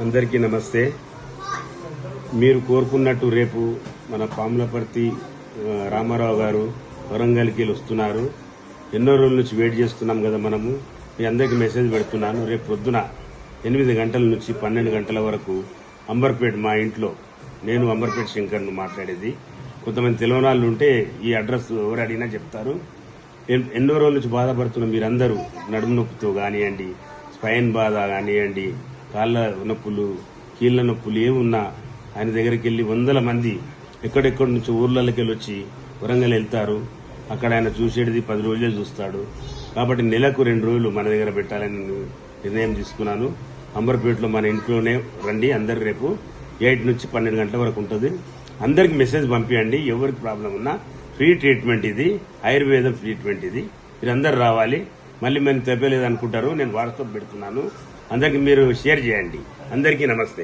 అందరికీ నమస్తే. మీరు కోరుకున్నట్టు రేపు మన పాములపర్తి రామారావు గారు వరంగల్కి వస్తున్నారు. ఎన్నో రోజుల నుంచి వెయిట్ చేస్తున్నాం కదా. మనము మీ అందరికీ మెసేజ్ పెడుతున్నాను. రేపు పొద్దున 8 గంటల నుంచి 12 గంటల వరకు అంబర్పేట మా ఇంట్లో, నేను అంబర్పేట శంకర్ను మాట్లాడేది. కొంతమంది తెలియనాళ్ళు ఉంటే ఈ అడ్రస్ ఎవరు అడిగినా చెప్తారు. ఎన్నో రోజుల నుంచి బాధపడుతున్న మీరందరూ నడుము నొప్పితో కానివ్వండి, స్పైన్ బాధ కానివ్వండి, కాళ్ళ నొప్పులు, కీళ్ల నొప్పులు ఏమున్నా ఆయన దగ్గరికి వెళ్ళి 100 మంది ఎక్కడెక్కడి నుంచి ఊర్లలోకి వెళ్ళి వచ్చి వరంగల్ వెళ్తారు. అక్కడ ఆయన చూసేది 10 రోజులే చూస్తాడు. కాబట్టి నెలకు 2 రోజులు మన దగ్గర పెట్టాలని నిర్ణయం తీసుకున్నాను. అంబర్పేటలో మన ఇంట్లోనే రండి. అందరు రేపు 8 నుంచి 12 గంటల వరకు ఉంటుంది. అందరికి మెసేజ్ పంపించండి. ఎవరికి ప్రాబ్లం ఉన్నా ఫ్రీ ట్రీట్మెంట్ ఇది, ఆయుర్వేదం ట్రీట్మెంట్ ఇది. మీరందరూ రావాలి. మళ్ళీ మేము తెప్పలేదు అనుకుంటారు. నేను వాట్సాప్ పెడుతున్నాను. అందరికి మీరు షేర్ చేయండి. అందరికీ నమస్తే.